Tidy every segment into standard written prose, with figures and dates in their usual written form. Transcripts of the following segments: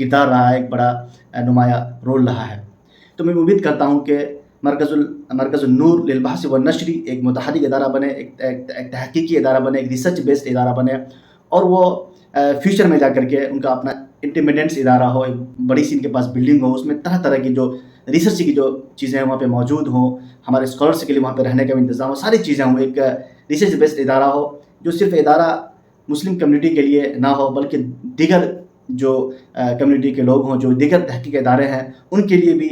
کردار رہا ہے، ایک بڑا نمایاں رول رہا ہے۔ تو میں امید کرتا ہوں کہ مرکز النور للبحث والنشر ایک متحرک ادارہ بنے، ایک تحقیقی ادارہ بنے، ایک ریسرچ بیسڈ ادارہ بنے، اور وہ فیوچر میں جا کر کے ان کا اپنا انڈیپینڈنس ادارہ ہو، ایک بڑی سی ان کے پاس بلڈنگ ہو، اس میں طرح طرح کی جو ریسرچ کی جو چیزیں ہیں وہاں پہ موجود ہوں، ہمارے اسکالرس کے لیے وہاں پہ رہنے کا بھی انتظام ہو، ساری چیزیں ہوں، ایک ریسرچ بیسڈ ادارہ ہو، جو صرف ادارہ مسلم کمیونٹی کے لیے نہ ہو بلکہ دیگر جو کمیونٹی کے لوگ ہوں، جو دیگر تحقیقی ادارے ہیں، ان کے لیے بھی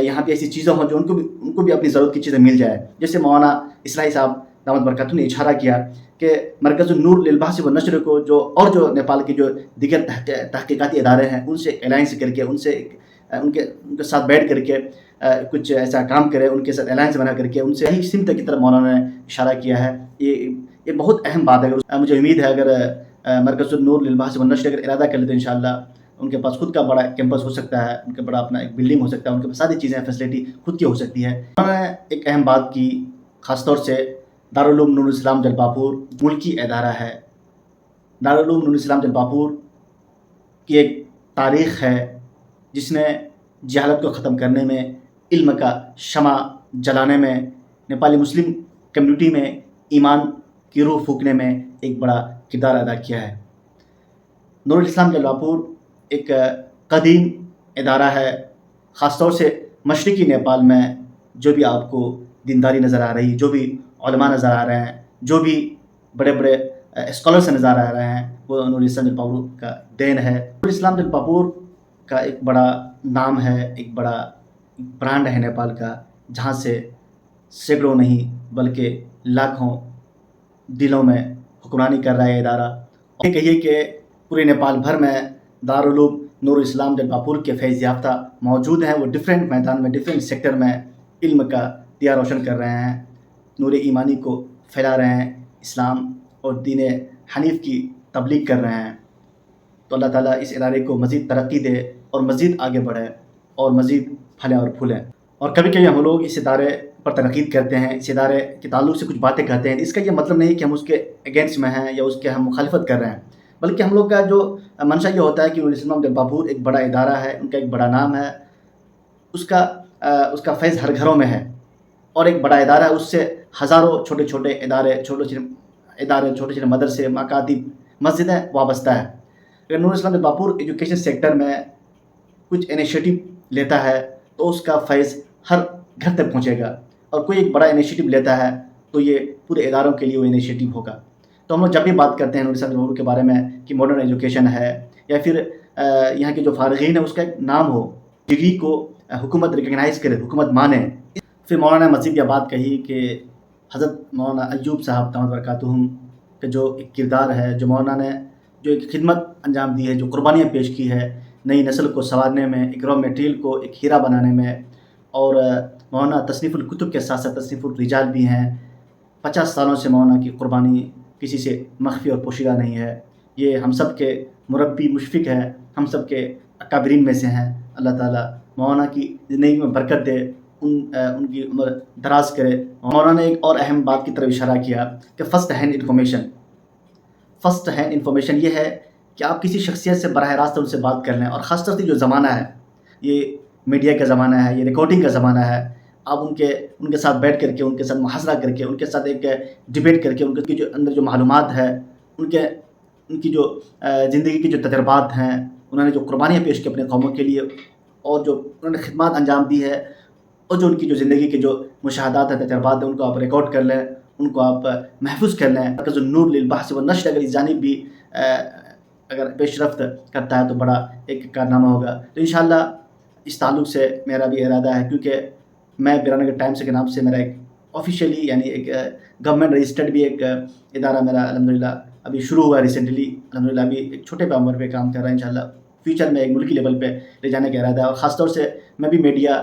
یہاں پہ ایسی چیزیں ہوں جو ان کو بھی اپنی ضرورت کی چیزیں مل جائے۔ جیسے مولانا اصلاحی صاحب دامت برکاتہ نے اشارہ کیا کہ مرکز النور للبحث والنشر کو جو نیپال کے جو دیگر تحقیقاتی ادارے ہیں ان سے الائنس کر کے ان کے ساتھ بیٹھ کر کے کچھ ایسا کام کرے، ان کے ساتھ الائنس بنا کر کے ان سے ہی سمت کی طرف مولانا نے اشارہ کیا ہے۔ یہ بہت اہم بات ہے۔ مجھے امید ہے اگر مرکز النور للبحث والنشر اگر ارادہ کر لے تو انشاءاللہ ان کے پاس خود کا بڑا کیمپس ہو سکتا ہے، ان کا بڑا اپنا ایک بلڈنگ ہو سکتا ہے، ان کے پاس ساری چیزیں فیسلٹی خود کی ہو سکتی ہے۔ انہوں نے ایک اہم بات کی، خاص طور سے دارالعلوم نور الاسلام جلپا پور ملکی ادارہ ہے۔ دارالعلوم نور الاسلام جلپا پور کی ایک تاریخ ہے جس نے جہالت کو ختم کرنے میں، علم کا شمع جلانے میں، نیپالی مسلم کمیونٹی میں ایمان کی روح پھونکنے میں ایک بڑا کردار ادا کیا ہے۔ نور الاسلام جلپا پور ایک قدیم ادارہ ہے، خاص طور سے مشرقی نیپال میں جو بھی آپ کو دینداری نظر آ رہی، جو بھی علماء نظر آ رہے ہیں، جو بھی بڑے بڑے اسکالرس نظر آ رہے ہیں، وہ نور الاسلام جلپا پور کا دین ہے۔ نور الاسلام جلپا پور کا ایک بڑا نام ہے، ایک بڑا برانڈ ہے نیپال کا، جہاں سے سینکڑوں نہیں بلکہ لاکھوں دلوں میں حکمرانی کر رہا ہے ادارہ۔ یہ کہیے کہ پورے نیپال بھر میں دارالعلوم نور الاسلام جلپا پور کے فیض یافتہ موجود ہیں۔ وہ ڈفرینٹ میدان میں، ڈفرینٹ سیکٹر میں علم کا دیا روشن کر رہے ہیں، نور ایمانی کو پھیلا رہے ہیں، اسلام اور دین حنیف کی تبلیغ کر رہے ہیں۔ تو اللہ تعالیٰ اس ادارے کو مزید ترقی دے اور مزید آگے بڑھے اور مزید پھلے اور پھولیں۔ اور کبھی کبھی ہم لوگ اس ادارے پر تنقید کرتے ہیں، اس ادارے کے تعلق سے کچھ باتیں کہتے ہیں، اس کا یہ مطلب نہیں کہ ہم اس کے اگینسٹ میں ہیں یا اس کے ہم مخالفت کر رہے ہیں، بلکہ ہم لوگ کا جو منشا یہ ہوتا ہے کہ نور الاسلام جلپا پور ایک بڑا ادارہ ہے، ان کا ایک بڑا نام ہے، اس کا فیض ہر گھروں میں ہے، اور ایک بڑا ادارہ ہے، اس سے ہزاروں چھوٹے چھوٹے ادارے، چھوٹے چھوٹے مدرسے، مکاتب، مسجدیں وابستہ ہیں۔ اگر نور الاسلام جلپا پور ایجوکیشن سیکٹر میں کچھ انیشیٹو لیتا ہے تو اس کا فیض ہر گھر تک پہنچے گا، اور کوئی ایک بڑا انیشیٹو لیتا ہے تو یہ پورے اداروں کے لیے وہ انیشیٹو ہوگا۔ تو ہم لوگ جب بھی بات کرتے ہیں نور الاسلام جلپا پور کے بارے میں کہ ماڈرن ایجوکیشن ہے، یا پھر یہاں کے جو فارغین ہیں اس کا ایک نام ہو، ڈگری کو حکومت ریکگنائز کرے، حکومت مانے۔ پھر مولانا نے مزید یہ بات کہی کہ حضرت مولانا ایوب صاحب دامت برکاتہم کا جو ایک کردار ہے، جو مولانا نے جو ایک خدمت انجام دی ہے، جو قربانیاں پیش کی ہے نئی نسل کو سنوارنے میں، ایک را میٹیریل کو ایک ہیرا بنانے میں، اور مولانا تصنیف الکتب کے ساتھ ساتھ تصنیف الرجال بھی ہیں۔ 50 سالوں سے مولانا کی قربانی کسی سے مخفی اور پوشیدہ نہیں ہے۔ یہ ہم سب کے مربی مشفق ہے، ہم سب کے اکابرین میں سے ہیں۔ اللہ تعالیٰ مولانا کی زندگی میں برکت دے، ان کی عمر دراز کرے۔ مولانا نے ایک اور اہم بات کی طرف اشارہ کیا کہ فرسٹ ہینڈ انفارمیشن یہ ہے کہ آپ کسی شخصیت سے براہ راست ان سے بات کر لیں، اور خاص طور سے جو زمانہ ہے، یہ میڈیا کا زمانہ ہے، یہ ریکارڈنگ کا زمانہ ہے۔ آپ ان کے ساتھ بیٹھ کر کے، ان کے ساتھ محاصرہ کر کے، ان کے ساتھ ایک ڈبیٹ کر کے، ان کے جو اندر جو معلومات ہے، ان کی جو زندگی کی جو تجربات ہیں، انہوں نے جو قربانیاں پیش کی اپنے قوموں کے لیے، اور جو انہوں نے خدمات انجام دی ہے، اور جو ان کی جو زندگی کے جو مشاہدات ہیں، تجربات ہیں، ان کو آپ ریکارڈ کر لیں، ان کو آپ محفوظ کر لیں۔ مرکز النور للبحث والنشر اگر اس جانب بھی اگر پیش رفت کرتا ہے تو بڑا ایک کارنامہ ہوگا۔ تو انشاءاللہ اس تعلق سے میرا بھی ارادہ ہے، کیونکہ میں بیرانگر ٹائمس کے نام سے میرا ایک آفیشیلی یعنی ایک گورنمنٹ رجسٹرڈ بھی ایک ادارہ میرا الحمدللہ ابھی شروع ہوا ہے ریسنٹلی، الحمدللہ ابھی ایک چھوٹے پیمانے پہ کام کر رہا ہے۔ انشاءاللہ فیوچر میں ایک ملکی لیول پہ لے جانے کا ارادہ ہے، اور خاص طور سے میں بھی میڈیا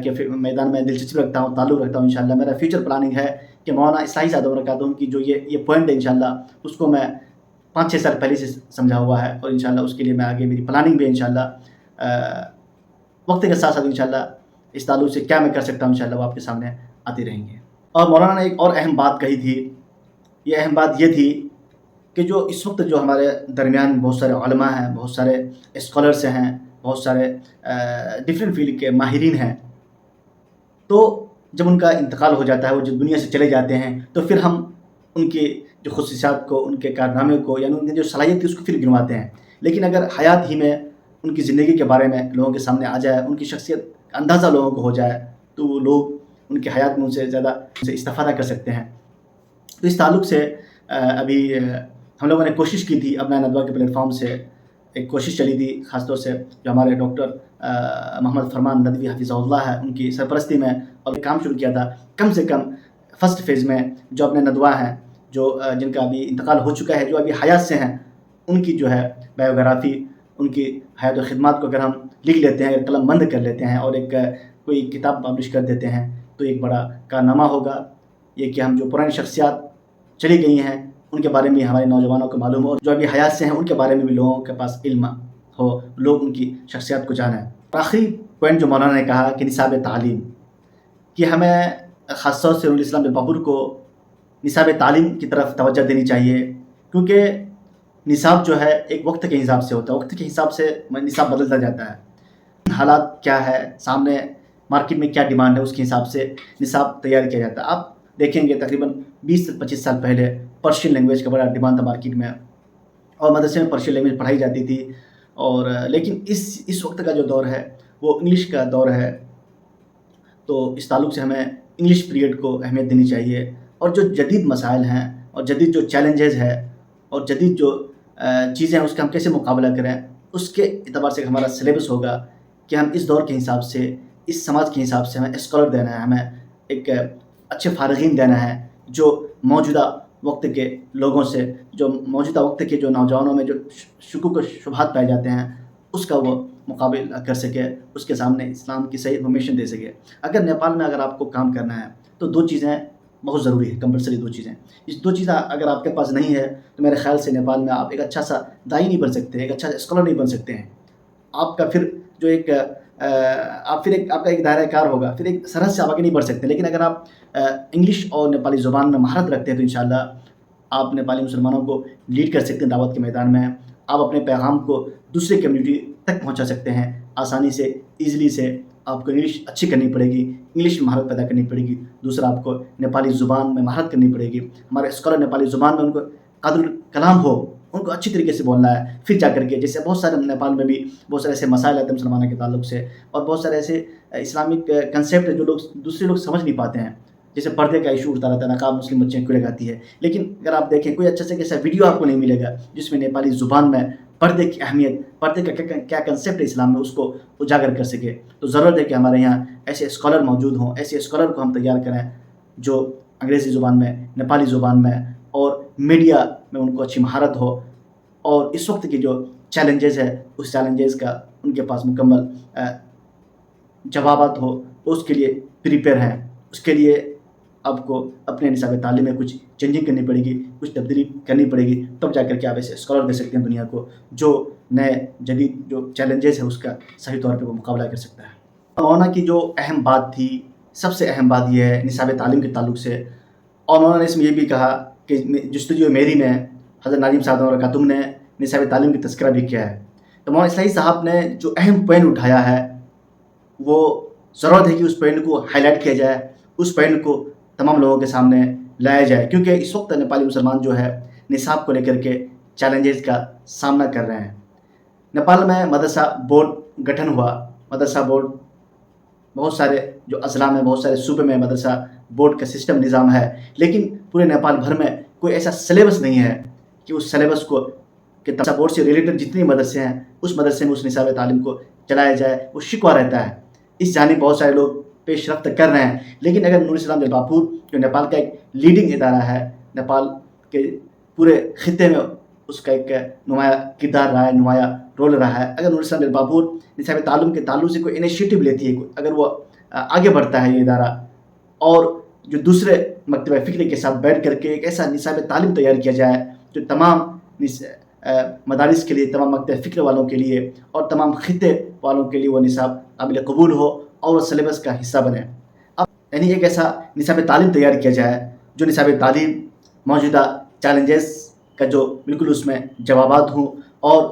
کے میدان میں دلچسپی رکھتا ہوں، تعلق رکھتا ہوں۔ انشاءاللہ میرا فیوچر پلاننگ ہے کہ مولانا اصلاحی صاحب برکاتہم کی جو یہ پوائنٹ ہے، انشاءاللہ اس کو میں 5-6 سال پہلے سے سمجھا ہوا ہے، اور انشاءاللہ اس کے لیے میں آگے میری پلاننگ بھی انشاءاللہ وقت کے ساتھ ساتھ انشاءاللہ اس تعلق سے کیا میں کر سکتا ہوں انشاءاللہ وہ آپ کے سامنے آتی رہیں گے۔ اور مولانا نے ایک اور اہم بات کہی تھی، یہ اہم بات یہ تھی کہ جو اس وقت جو ہمارے درمیان بہت سارے علماء ہیں، بہت سارے اسکالرس ہیں، بہت سارے ڈفرینٹ فیلڈ کے ماہرین ہیں، تو جب ان کا انتقال ہو جاتا ہے، وہ جب دنیا سے چلے جاتے ہیں، تو پھر ہم ان کی جو خصوصیات کو، ان کے کارنامے کو، یعنی ان کی جو صلاحیت تھی اس کو پھر گنواتے ہیں. لیکن اگر حیات ہی میں ان کی زندگی کے بارے میں لوگوں کے سامنے آ جائے، ان کی شخصیت کا اندازہ لوگوں کو ہو جائے، تو وہ لوگ ان کی حیات میں ان سے زیادہ استفادہ کر سکتے ہیں. تو اس تعلق سے ابھی ہم لوگوں نے کوشش کی تھی اپنا ندوہ کے پلیٹ فارم سے، ایک کوشش چلی تھی خاص طور سے جو ہمارے ڈاکٹر محمد فرمان ندوی حفظہ اللہ ہے، ان کی سرپرستی میں، اور ایک کام شروع کیا تھا. کم سے کم فرسٹ فیز میں جو اپنے ندوہ ہیں، جو جن کا ابھی انتقال ہو چکا ہے، جو ابھی حیات سے ہیں، ان کی جو ہے بایوگرافی، ان کی حیات و خدمات کو اگر ہم لکھ لیتے ہیں، قلم بند کر لیتے ہیں اور ایک کوئی کتاب پبلش کر دیتے ہیں، تو ایک بڑا کارنامہ ہوگا. یہ کہ ہم جو پرانی شخصیات چلی گئی ہیں ان کے بارے میں ہمارے نوجوانوں کو معلوم ہو، اور جو ابھی حیات سے ہیں ان کے بارے میں بھی لوگوں کے پاس علم ہو، لوگ ان کی شخصیات کو جانیں. آخری پوائنٹ جو مولانا نے کہا کہ نصاب تعلیم، کہ ہمیں خاص طور سے نور الاسلام جلپاپور کو نصاب تعلیم کی طرف توجہ دینی چاہیے، کیونکہ نصاب جو ہے ایک وقت کے حساب سے ہوتا ہے، وقت کے حساب سے نصاب بدلتا جاتا ہے. حالات کیا ہے، سامنے مارکیٹ میں کیا ڈیمانڈ ہے، اس کے حساب سے نصاب تیار کیا جاتا ہے. آپ دیکھیں گے تقریباً 20 سے 25 سال پہلے پرشین لینگویج کا بڑا ڈیمانڈ تھا مارکیٹ میں، اور مدرسے میں پرشین لینگویج پڑھائی جاتی تھی. اور لیکن اس وقت کا جو دور ہے وہ انگلش کا دور ہے، تو اس تعلق سے ہمیں انگلش پیریڈ کو اہمیت دینی چاہیے. اور جو جدید مسائل ہیں اور جدید جو چیلنجز ہے اور جدید جو چیزیں ہیں اس کا ہم کیسے مقابلہ کریں، اس کے اعتبار سے ہمارا سلیبس ہوگا کہ ہم اس دور کے حساب سے، اس سماج کے حساب سے ہمیں اسکالر دینا ہے، ہمیں ایک اچھے فارغین دینا ہے جو موجودہ وقت کے لوگوں سے، جو موجودہ وقت کے جو نوجوانوں میں جو شکوک و شبہات پائے جاتے ہیں، اس کا وہ مقابلہ کر سکے، اس کے سامنے اسلام کی صحیح انفارمیشن دے سکے. اگر نیپال میں اگر آپ کو کام کرنا ہے تو 2 چیزیں بہت ضروری ہے، کمپلسری 2 چیزیں. اس 2 چیزیں اگر آپ کے پاس نہیں ہے تو میرے خیال سے نیپال میں آپ ایک اچھا سا داعی نہیں بن سکتے، ایک اچھا اسکالر نہیں بن سکتے ہیں. آپ کا پھر جو ایک آپ کا ایک دائرہ کار ہوگا، پھر ایک سرحد سے آپ آگے نہیں بڑھ سکتے. لیکن اگر آپ انگلش اور نیپالی زبان میں مہارت رکھتے ہیں تو انشاءاللہ آپ نیپالی مسلمانوں کو لیڈ کر سکتے ہیں دعوت کے میدان میں. آپ اپنے پیغام کو دوسرے کمیونٹی تک پہنچا سکتے ہیں آسانی سے، ایزلی سے. آپ کو انگلش اچھی کرنی پڑے گی، انگلش میں مہارت پیدا کرنی پڑے گی. دوسرا، آپ کو نیپالی زبان میں مہارت کرنی پڑے گی. ہمارے اسکالر نیپالی زبان میں ان کو قادر الکلام ہو، ان کو اچھی طریقے سے بولنا ہے. پھر جا کر کے جیسے بہت سارے نیپال میں بھی بہت سارے ایسے مسائل آتے ہیں مسلمانوں کے تعلق سے، اور بہت سارے ایسے اسلامک کنسیپٹ جو دوسرے لوگ سمجھ نہیں پاتے ہیں. جیسے پردے کا ایشو اٹھتا رہتا ہے، نقاب مسلم بچے کیوں لگاتی ہے. لیکن اگر آپ دیکھیں کوئی اچھا سے ایسا ویڈیو آپ کو نہیں ملے گا جس میں نیپالی زبان میں پردے کی اہمیت، پردے کا کیا کنسیپٹ ہے اسلام میں، اس کو اجاگر کر سکے. تو ضرورت ہے کہ ہمارے یہاں ایسے اسکالر موجود ہوں، ایسے اسکالر کو ہم تیار کریں جو انگریزی زبان میں، نیپالی زبان میں اور میڈیا میں ان کو اچھی مہارت ہو. اور اس وقت کی جو چیلنجز ہے اس چیلنجز کا ان کے پاس مکمل جوابات ہو، اس کے لیے پریپیئر ہیں. اس کے لیے آپ کو اپنے نصاب تعلیم میں کچھ چینجنگ کرنی پڑے گی، کچھ تبدیلی کرنی پڑے گی، تب جا کر کے آپ ایسے اسکالر دے سکتے ہیں دنیا کو جو نئے جدید جو چیلنجز ہے اس کا صحیح طور پہ وہ مقابلہ کر سکتا ہے. مولانا کی جو اہم بات تھی، سب سے اہم بات یہ ہے نصاب تعلیم کے تعلق سے. اور مولانا نے اس میں یہ بھی کہا کہ جستجو میری میں حضرت ناظم صاحب اور خاتم نے نصاب تعلیم کی تذکرہ بھی کیا ہے. تو مولانا اصلاحی صاحب نے جو اہم پوائنٹ اٹھایا ہے وہ ضرورت ہے کہ اس پوائنٹ کو ہائی لائٹ کیا جائے، اس پوائنٹ کو تمام لوگوں کے سامنے لایا جائے، کیونکہ اس وقت نیپالی مسلمان جو ہے نصاب کو لے کر کے چیلنجز کا سامنا کر رہے ہیں. نیپال میں مدرسہ بورڈ گٹھن ہوا، مدرسہ بورڈ بہت سارے جو اضلاع میں، بہت سارے صوبے میں مدرسہ بورڈ کا سسٹم نظام ہے، لیکن پورے نیپال بھر میں کوئی ایسا سلیبس نہیں ہے کہ اس سلیبس کو کہ مدرسہ بورڈ سے ریلیٹڈ جتنی مدرسے ہیں اس مدرسے میں اس نصاب تعلیم کو چلایا جائے. وہ شکوہ رہتا ہے. اس جانب بہت سارے لوگ پیش رفت کر رہے ہیں، لیکن اگر نور الاسلام جلپاپور جو نیپال کا ایک لیڈنگ ادارہ ہے، نیپال کے پورے خطے میں اس کا ایک نمایاں کردار رہا ہے، نمایاں رول رہا ہے. اگر نور الاسلام جلپاپور نصاب تعلیم کے تعلق سے کوئی انیشیٹو لیتی ہے، اگر وہ آگے بڑھتا ہے یہ ادارہ، اور جو دوسرے مکتبہ فکر کے ساتھ بیٹھ کر کے ایک ایسا نصاب تعلیم تیار کیا جائے جو تمام مدارس کے لیے، تمام مکتبہ فکر والوں کے لیے اور تمام خطے والوں کے لیے وہ نصاب قابل قبول ہو اور وہ سلیبس کا حصہ بنے. اب یعنی ایک ایسا نصاب تعلیم تیار کیا جائے جو نصاب تعلیم موجودہ چیلنجز کا جو بالکل اس میں جوابات ہوں اور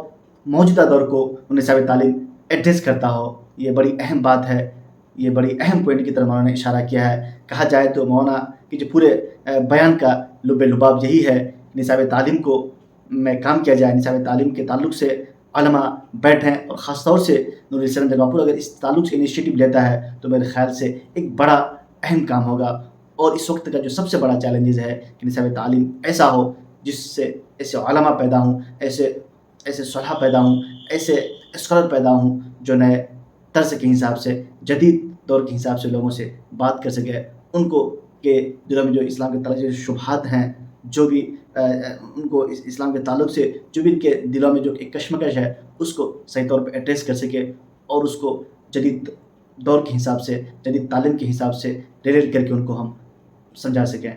موجودہ دور کو نصاب تعلیم ایڈریس کرتا ہو، یہ بڑی اہم بات ہے، یہ بڑی اہم پوائنٹ کی طرف مولانا نے اشارہ کیا ہے۔ کہا جائے تو مولانا کی جو پورے بیان کا لب لباب یہی ہے، نصاب تعلیم کو میں کام کیا جائے، نصاب تعلیم کے تعلق سے علماء بیٹھیں، اور خاص طور سے نور الاسلام جلوہ پور اگر اس تعلق سے انیشیٹو لیتا ہے تو میرے خیال سے ایک بڑا اہم کام ہوگا۔ اور اس وقت کا جو سب سے بڑا چیلنجز ہے کہ نصاب تعلیم ایسا ہو جس سے ایسے علماء پیدا ہوں، ایسے صلحاء پیدا ہوں، ایسے اسکالر پیدا ہوں جو نئے طرز کے حساب سے، جدید دور کے حساب سے لوگوں سے بات کر سکے، ان کو کہ دلوں میں جو اسلام کے تعلق سے شبہات ہیں، جو بھی ان کو اسلام کے تعلق سے جو بھی ان کے دلوں میں جو ایک کشمکش ہے، اس کو صحیح طور پہ ایڈریس کر سکے، اور اس کو جدید دور کے حساب سے، جدید تعلیم کے حساب سے ریلیٹ کر کے ان کو ہم سمجھا سکیں۔